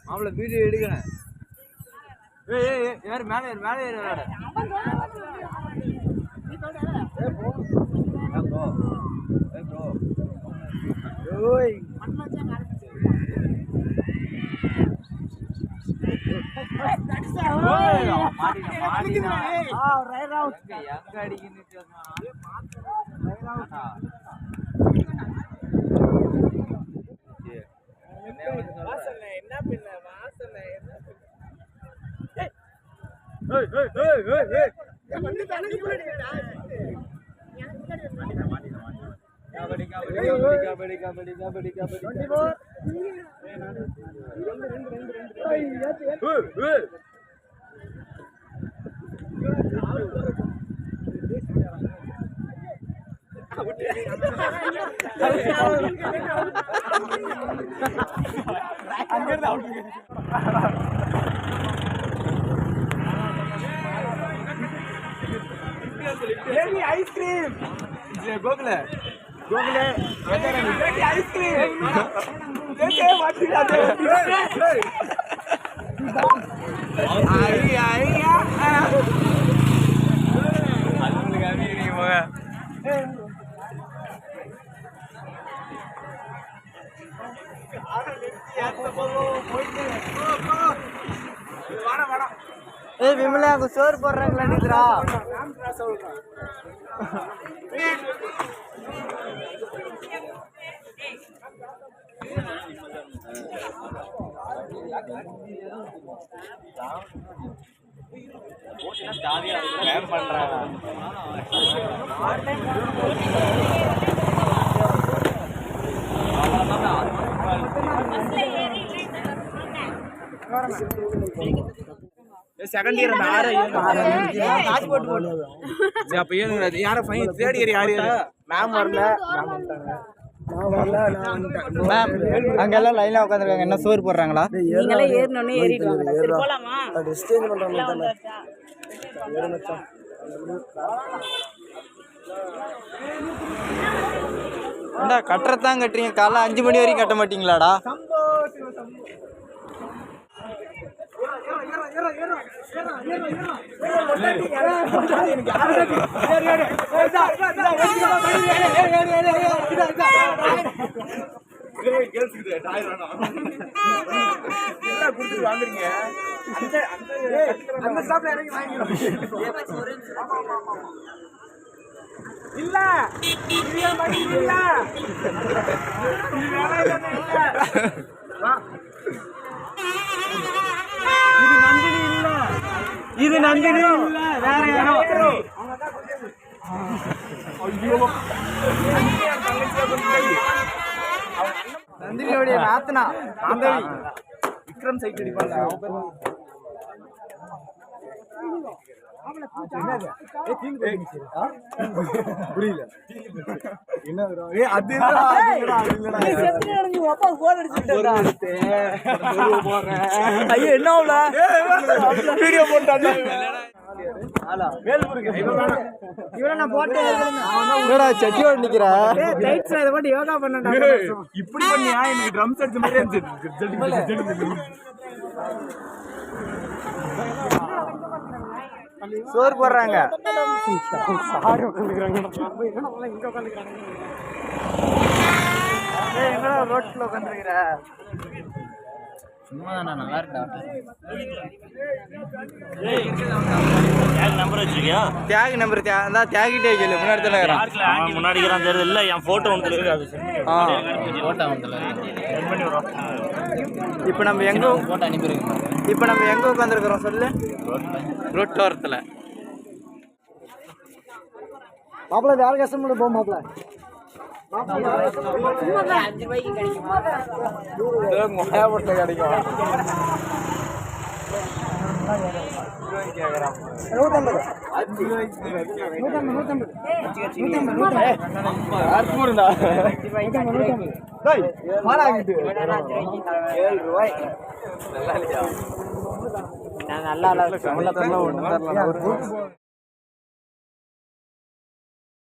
மாப்பிள்ள வீடியோ எடுக்கணும். யாரு மேலே ஏறு மேலே ஏறு விளையாட. எங்க அடிக்கணும் என்ன பின்ன வாசனை ஐஸ்கிரீம் கோகுல கோகுல ஐஸ்கிரீம் விமலா அங்க சோறு போடுறாங்களா நிக்கிறா செகண்ட் இயர் தேர்ட் இயர் யாரு மேம் வரல அங்கெல்லாம் லைனா உட்காந்துருக்காங்க. என்ன சோறு போடுறாங்களா? நீங்களே ஏறணும்னே ஏறிட்டு வாங்க. சரி போலாமா? டிஸ்டேஞ்ச் பண்றாங்க. ஏண்டா கட்டுறதான் கட்டுறீங்க, காலைல 5 மணி வரைக்கும் கட்ட மாட்டீங்களாடா? இது நந்தினி இல்ல, வேற யாரோ. நந்தினியோடைய நாத்தனா மாந்தவி விக்ரம் சைட் அடிப்பாங்க. புரியல சட்டியோட நிக்கிற யோகா பண்ண இப்படி பண்ணியா? எனக்கு ட்ரம்ஸ் அடிச்ச மாதிரி சோறு போடுறாங்க. ரோட்ல உட்காந்துருக்கிற சும்மா தானே நல்லா இருக்கா? நம்பர் வச்சிருக்கியா? தியாகி நம்பர் தியாகிட்டே கேளு. முன்னாடி தெரியுது இல்ல, என் போட்டோ ஒன்று இப்போ நம்ம எங்க போட்டோ அனுப்பிடுங்க. இப்போ நம்ம எங்க உட்காந்துருக்கிறோம் சொல்லு? ரோட்டோரத்தில். மாப்பிள்ள யாரு கஷ்டப்பட்டு போ மாப்பிள்ள. 5 ரூபாய்க்கு கிடைக்கும். கிடைக்கும். 7 ரூபாய். நல்லா